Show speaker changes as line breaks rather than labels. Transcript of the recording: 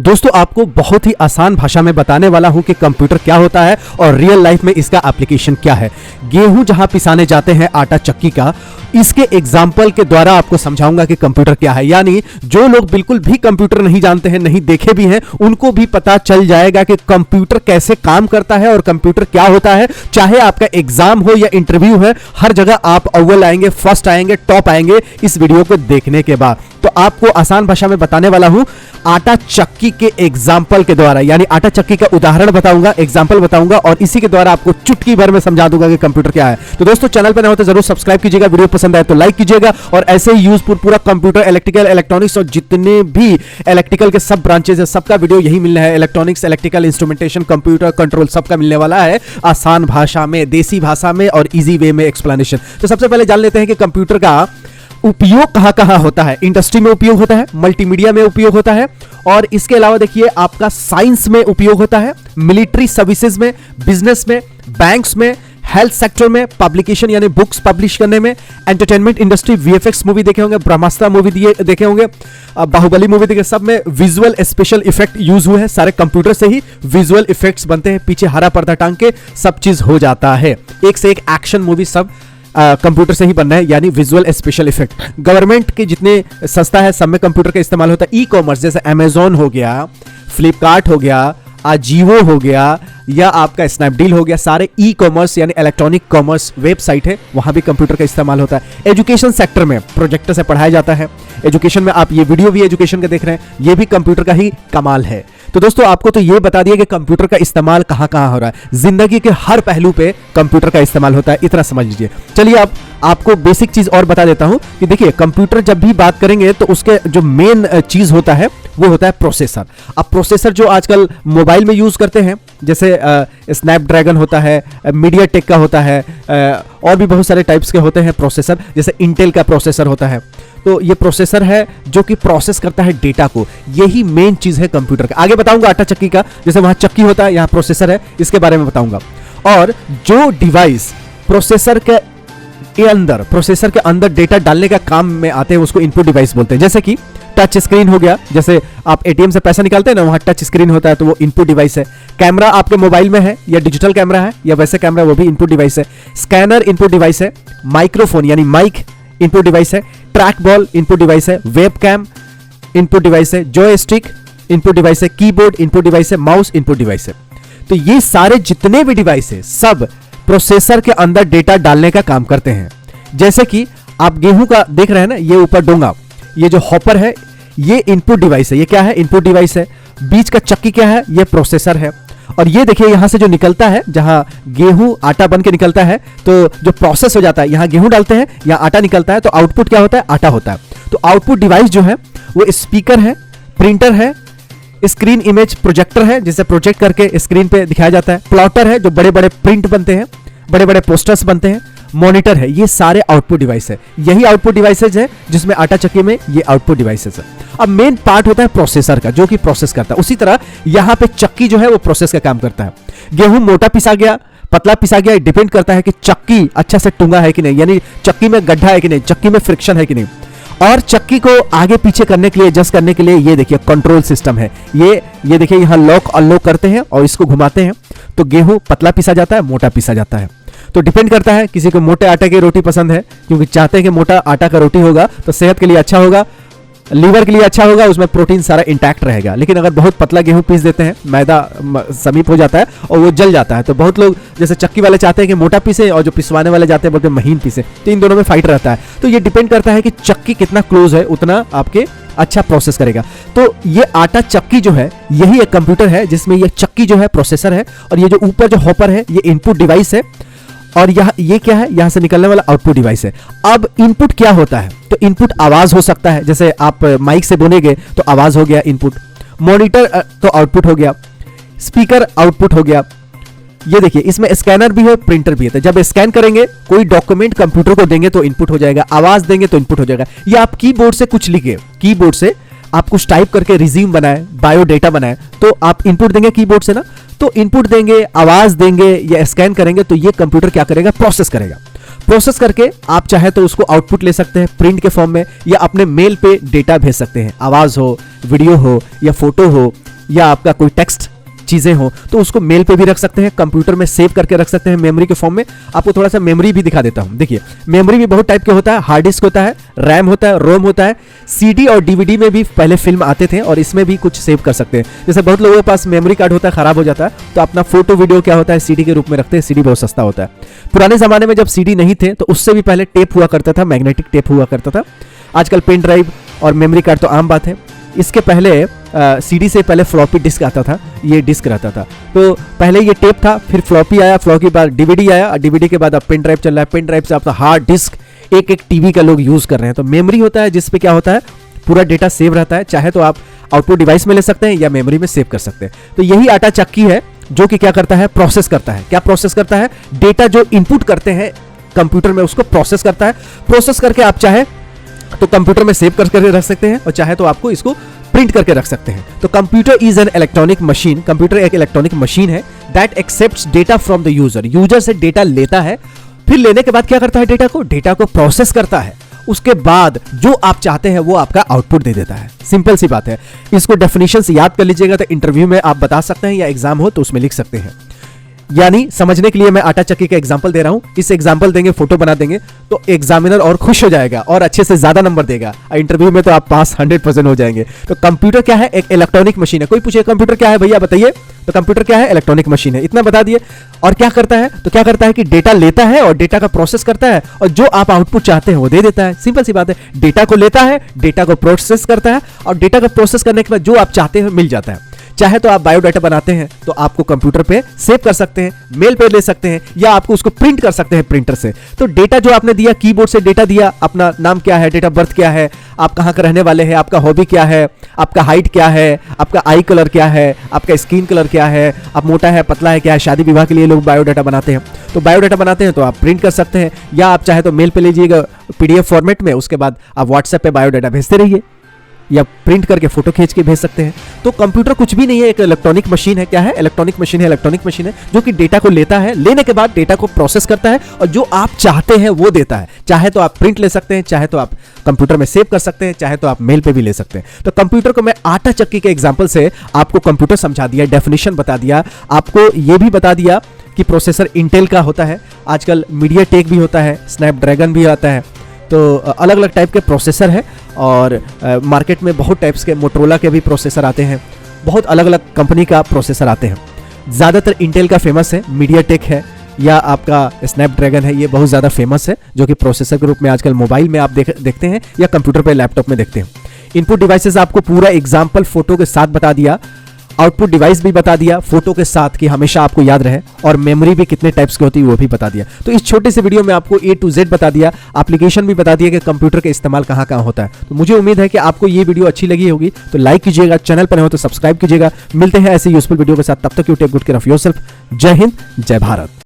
दोस्तों आपको बहुत ही आसान भाषा में बताने वाला हूं कि कंप्यूटर क्या होता है और रियल लाइफ में इसका एप्लीकेशन क्या है। गेहूं जहां पिसाने जाते हैं आटा चक्की का, इसके एग्जाम्पल के द्वारा आपको समझाऊंगा कि कंप्यूटर क्या है। यानी जो लोग बिल्कुल भी कंप्यूटर नहीं जानते हैं, नहीं देखे भी हैं, उनको भी पता चल जाएगा कि कंप्यूटर कैसे काम करता है और कंप्यूटर क्या होता है। चाहे आपका एग्जाम हो या इंटरव्यू है, हर जगह आप अव्वल आएंगे, फर्स्ट आएंगे, टॉप आएंगे इस वीडियो को देखने के बाद। तो आपको आसान भाषा में बताने वाला हूं आटा चक्की के एग्जाम्पल के द्वारा, यानी आटा चक्की का उदाहरण बताऊंगा, एग्जाम्पल बताऊंगा और इसी के द्वारा आपको चुटकी भर में समझा दूंगा कि कंप्यूटर क्या है। तो दोस्तों चैनल पर नए हो तो जरूर सब्सक्राइब कीजिएगा, वीडियो पसंद आए तो लाइक कीजिएगा और ऐसे ही यूजफुल पूरा कंप्यूटर, इलेक्ट्रिकल, इलेक्ट्रॉनिक्स और जितने भी इलेक्ट्रिकल के सब ब्रांचेस है सबका वीडियो यही मिलना है। Electronics, electrical, instrumentation, computer, control सबका मिलने वाला है आसान भाषा में, देसी भाषा में और इजी वे में एक्सप्लेनेशन। तो सबसे पहले जान लेते हैं कि कंप्यूटर का उपयोग कहां कहां होता है। इंडस्ट्री में उपयोग होता है, मल्टीमीडिया में उपयोग होता है और इसके अलावा देखिए आपका साइंस में उपयोग होता है, मिलिट्री सर्विसेज में, बिजनेस में, बैंक्स में, हेल्थ सेक्टर में, पब्लिकेशन यानी बुक्स पब्लिश करने में, एंटरटेनमेंट इंडस्ट्री, वीएफएक्स मूवी देखे होंगे, ब्रह्मास्त्र मूवी देखे होंगे, बाहुबली मूवी देखे, सब में विजुअल स्पेशल इफेक्ट यूज हुए हैं। सारे कंप्यूटर से ही विजुअल इफेक्ट्स बनते हैं, पीछे हरा पर्दा टांग के सब चीज हो जाता है। एक से एक एक्शन मूवी सब कंप्यूटर से ही बनना है, यानी विजुअल स्पेशल इफेक्ट। गवर्नमेंट के जितने संस्था है सब में कंप्यूटर का इस्तेमाल होता है। ई कॉमर्स जैसे अमेजोन हो गया, फ्लिपकार्ट हो गया, अजीवो हो गया या आपका स्नैपडील हो गया, सारे ई कॉमर्स यानी इलेक्ट्रॉनिक कॉमर्स वेबसाइट है, वहां भी कंप्यूटर का इस्तेमाल होता है। एजुकेशन सेक्टर में प्रोजेक्टर से पढ़ाया जाता है। एजुकेशन में आप ये वीडियो भी एजुकेशन का देख रहे हैं, ये भी कंप्यूटर का ही कमाल है। तो दोस्तों आपको तो ये बता दिया कि कंप्यूटर का इस्तेमाल कहां कहां हो रहा है। जिंदगी के हर पहलू पे कंप्यूटर का इस्तेमाल होता है, इतना समझ लीजिए। चलिए अब आपको बेसिक चीज और बता देता हूं कि देखिए कंप्यूटर जब भी बात करेंगे तो उसके जो मेन चीज होता है वो होता है प्रोसेसर। अब प्रोसेसर जो आजकल मोबाइल में यूज करते हैं, जैसे स्नैपड्रैगन होता है, मीडियाटेक का होता है, और भी बहुत सारे टाइप्स के होते हैं प्रोसेसर, जैसे इंटेल का प्रोसेसर होता है। तो ये प्रोसेसर है जो कि प्रोसेस करता है डेटा को, यही मेन चीज है कंप्यूटर का। आगे बताऊंगा आटा चक्की का, जैसे वहां चक्की होता है, यहां प्रोसेसर है, इसके बारे में बताऊंगा। और जो डिवाइस प्रोसेसर के अंदर डेटा डालने का काम में आते हैं उसको इनपुट डिवाइस बोलते हैं। जैसे कि टच स्क्रीन हो गया, जैसे आप एटीएम से पैसा निकालते हैं ना, वहां टच स्क्रीन होता है तो वो इनपुट डिवाइस है। कैमरा आपके मोबाइल में है या डिजिटल कैमरा है या वैसे कैमरा, वो भी इनपुट डिवाइस है। स्कैनर इनपुट डिवाइस है। माइक्रोफोन यानी माइक इनपुट डिवाइस है। ट्रैक बॉल इनपुट डिवाइस है। वेबकैम इनपुट डिवाइस है। जॉयस्टिक इनपुट डिवाइस है। कीबोर्ड इनपुट डिवाइस है। माउस इनपुट डिवाइस है। तो ये सारे जितने भी डिवाइस है सब प्रोसेसर के अंदर डेटा डालने का काम करते हैं। जैसे कि आप गेहूं का देख रहे हैं ना, ये ऊपर डोंगा, ये जो हॉपर है ये इनपुट डिवाइस है। ये क्या है? इनपुट डिवाइस है। बीच का चक्की क्या है? ये प्रोसेसर है। और ये देखिए यहां से जो निकलता है, जहां गेहूं आटा बन के निकलता है, तो जो प्रोसेस हो जाता है, यहां गेहूं डालते हैं, यहां आटा निकलता है, तो आउटपुट क्या होता है? आटा होता है। तो आउटपुट डिवाइस जो है वो स्पीकर है, प्रिंटर है, स्क्रीन इमेज प्रोजेक्टर है, जिसे प्रोजेक्ट करके स्क्रीन पे दिखाया जाता है, प्लॉटर है जो बड़े बड़े प्रिंट बनते हैं, बड़े बड़े पोस्टर्स बनते हैं, मॉनिटर है। ये सारे आउटपुट डिवाइस है। यही आउटपुट डिवाइसेज है जिसमें आटा चक्की में ये आउटपुट डिवाइसेज है। अब मेन पार्ट होता है प्रोसेसर का, जो कि प्रोसेस करता है। उसी तरह यहां पे चक्की जो है वो प्रोसेस का काम करता है। गेहूं मोटा पिसा गया, पतला पिसा गया, डिपेंड करता है कि चक्की अच्छा से टूंगा है कि नहीं, यानी चक्की में गड्ढा है कि नहीं, चक्की में फ्रिक्शन है कि नहीं। और चक्की को आगे पीछे करने के लिए, एडजस्ट करने के लिए ये देखिए कंट्रोल सिस्टम है। ये देखिए यहां लॉक अनलॉक करते हैं और इसको घुमाते हैं तो गेहूं पतला पिसा जाता है, मोटा पिसा जाता है। तो डिपेंड करता है, किसी को मोटे आटे की रोटी पसंद है क्योंकि चाहते हैं कि मोटा आटा का रोटी होगा तो सेहत के लिए अच्छा होगा, लीवर के लिए अच्छा होगा, उसमें प्रोटीन सारा इंटैक्ट रहेगा। लेकिन अगर बहुत पतला गेहूं पीस देते हैं, मैदा समीप हो जाता है और वो जल जाता है। तो बहुत लोग जैसे चक्की वाले चाहते हैं कि मोटा पीसे और जो पिसवाने वाले जाते हैं बोलते हैं महीन पीसे, तो इन दोनों में फाइट रहता है। तो ये डिपेंड करता है कि चक्की कितना क्लोज है, उतना आपके अच्छा प्रोसेस करेगा। तो ये आटा चक्की जो है यही एक कंप्यूटर है जिसमें ये चक्की जो है प्रोसेसर है और ये जो ऊपर जो हॉपर है ये इनपुट डिवाइस है और ये क्या है? यहां से निकलने वाला आउटपुट डिवाइस है। अब इनपुट क्या होता है? तो इनपुट आवाज हो सकता है, जैसे आप माइक से बोलेंगे तो आवाज हो गया इनपुट। मॉनिटर तो आउटपुट हो गया। स्पीकर आउटपुट हो गया। ये देखिए इसमें स्कैनर भी है, प्रिंटर भी है। तो जब स्कैन करेंगे कोई डॉक्यूमेंट कंप्यूटर को देंगे तो इनपुट हो जाएगा, आवाज देंगे तो इनपुट हो जाएगा। या आप कीबोर्ड से कुछ लिखे, कीबोर्ड से आप कुछ टाइप करके रिज्यूम बनाए, बायोडेटा बनाए, तो आप इनपुट देंगे कीबोर्ड से ना, तो इनपुट देंगे, आवाज देंगे या स्कैन करेंगे तो ये कंप्यूटर क्या करेगा? प्रोसेस करेगा। प्रोसेस करके आप चाहे तो उसको आउटपुट ले सकते हैं प्रिंट के फॉर्म में, या अपने मेल पे डेटा भेज सकते हैं, आवाज हो, वीडियो हो या फोटो हो या आपका कोई टेक्स्ट चीजें हो तो उसको मेल पे भी रख सकते हैं, कंप्यूटर में सेव करके रख सकते हैं मेमोरी के फॉर्म में। आपको थोड़ा सा मेमोरी भी दिखा देता हूं। देखिए मेमोरी भी बहुत टाइप के होता है, हार्ड डिस्क होता है, रैम होता है, रोम होता है, सीडी और डीवीडी में भी पहले फिल्म आते थे और इसमें भी कुछ सेव कर सकते हैं। जैसे बहुत लोगों के पास मेमोरी कार्ड होता है, खराब हो जाता है, तो अपना फोटो वीडियो क्या होता है सीडी के रूप में रखते हैं। सीडी बहुत सस्ता होता है। पुराने जमाने में जब सीडी नहीं थे तो उससे भी पहले टेप हुआ करता था, मैग्नेटिक टेप हुआ करता था। आजकल पेन ड्राइव और मेमोरी कार्ड तो आम बात है। इसके पहले सीडी से पहले फ्लॉपी डिस्क आता था, ये डिस्क रहता था। तो पहले ये टेप था, फिर फ्लॉपी आया, फ्लॉपी के बाद डीवीडी आया, डीवीडी के बाद अब पेन ड्राइव चल रहा है, पेन ड्राइव से आपका हार्ड डिस्क, एक एक टीवी का लोग यूज कर रहे हैं। तो मेमोरी होता है जिसपे क्या होता है पूरा डेटा सेव रहता है, चाहे तो आप आउटपुट डिवाइस में ले सकते हैं या मेमोरी में सेव कर सकते हैं। तो यही आटा चक्की है जो कि क्या करता है, प्रोसेस करता है। क्या प्रोसेस करता है? डेटा जो इनपुट करते हैं कंप्यूटर में उसको प्रोसेस करता है। प्रोसेस करके आप चाहे तो कंप्यूटर में सेव करके रख सकते हैं और चाहे तो आपको इसको प्रिंट करके रख सकते हैं। तो computer is an electronic machine, computer एक इलेक्ट्रॉनिक मशीन है that accepts data from the user. User से डेटा लेता है, फिर लेने के बाद क्या करता है, डेटा को प्रोसेस करता है, उसके बाद जो आप चाहते हैं वो आपका आउटपुट दे देता है। सिंपल सी बात है। इसको डेफिनेशन से याद कर लीजिएगा तो इंटरव्यू में आप बता सकते हैं या एग्जाम हो तो उसमें लिख सकते हैं। यानी समझने के लिए मैं आटा चक्की का एग्जांपल दे रहा हूं। इस एग्जांपल देंगे, फोटो बना देंगे तो एग्जामिनर और खुश हो जाएगा और अच्छे से ज्यादा नंबर देगा। इंटरव्यू में तो आप पास 100% हो जाएंगे। तो कंप्यूटर क्या है? एक इलेक्ट्रॉनिक मशीन है। कोई पूछे कंप्यूटर क्या है भैया बताइए, तो कंप्यूटर क्या है? इलेक्ट्रॉनिक मशीन है। इतना बता दिए। और क्या करता है? तो क्या करता है कि डेटा लेता है और डेटा का प्रोसेस करता है और जो आप आउटपुट चाहते हैं वो दे देता है। सिंपल सी बात है। डेटा को लेता है, डेटा को प्रोसेस करता है और डेटा का प्रोसेस करने के बाद जो आप चाहते हैं मिल जाता है। चाहे तो आप बायोडाटा बनाते हैं तो आपको कंप्यूटर पे सेव कर सकते हैं, मेल पे ले सकते हैं या आपको उसको प्रिंट कर सकते हैं प्रिंटर से। तो डेटा जो आपने दिया, कीबोर्ड से डेटा दिया, अपना नाम क्या है, डेट ऑफ बर्थ क्या है, आप कहां के रहने वाले हैं, आपका हॉबी क्या है, आपका हाइट क्या है, आपका आई कलर क्या है, आपका स्किन कलर क्या है, आप मोटा है पतला है क्या है। शादी विवाह के लिए लोग बायोडाटा बनाते हैं, तो बायोडाटा बनाते हैं तो आप प्रिंट कर सकते हैं या आप चाहे तो मेल पे लीजिएगा पीडीएफ फॉर्मेट में, उसके बाद आप व्हाट्सएप पे बायोडाटा भेजते रहिए या प्रिंट करके फोटो खींच के भेज सकते हैं। तो कंप्यूटर कुछ भी नहीं है, एक इलेक्ट्रॉनिक मशीन है। क्या है? इलेक्ट्रॉनिक मशीन है। इलेक्ट्रॉनिक मशीन है जो कि डेटा को लेता है, लेने के बाद डेटा को प्रोसेस करता है और जो आप चाहते हैं वो देता है। चाहे तो आप प्रिंट ले सकते हैं, चाहे तो आप कंप्यूटर में सेव कर सकते हैं, चाहे तो आप मेल पे भी ले सकते हैं। तो कंप्यूटर को मैं आटा चक्की के एग्जाम्पल से आपको कंप्यूटर समझा दिया, डेफिनेशन बता दिया, आपको यह भी बता दिया कि प्रोसेसर इंटेल का होता है, आजकल मीडियाटेक भी होता है, स्नैपड्रैगन भी आता है। तो अलग अलग टाइप के प्रोसेसर है और मार्केट में बहुत टाइप्स के, मोटरोला के भी प्रोसेसर आते हैं, बहुत अलग अलग कंपनी का प्रोसेसर आते हैं। ज़्यादातर इंटेल का फेमस है, मीडियाटेक है या आपका स्नैपड्रैगन है, ये बहुत ज़्यादा फेमस है जो कि प्रोसेसर के रूप में आजकल मोबाइल में आप देखते हैं या कंप्यूटर पे, लैपटॉप में देखते हैं। इनपुट डिवाइसेस आपको पूरा एग्जाम्पल फोटो के साथ बता दिया, आउटपुट डिवाइस भी बता दिया फोटो के साथ कि हमेशा आपको याद रहे, और मेमोरी भी कितने टाइप्स की होती है वो भी बता दिया। तो इस छोटे से वीडियो में आपको A to Z बता दिया, एप्लीकेशन भी बता दिया कि कंप्यूटर का इस्तेमाल कहाँ कहाँ होता है। तो मुझे उम्मीद है कि आपको ये वीडियो अच्छी लगी होगी, तो लाइक कीजिएगा, चैनल पर हो तो सब्सक्राइब कीजिएगा। मिलते हैं ऐसे यूजफुल वीडियो के साथ, तब तक you take good care of yourself. जय हिंद, जय भारत।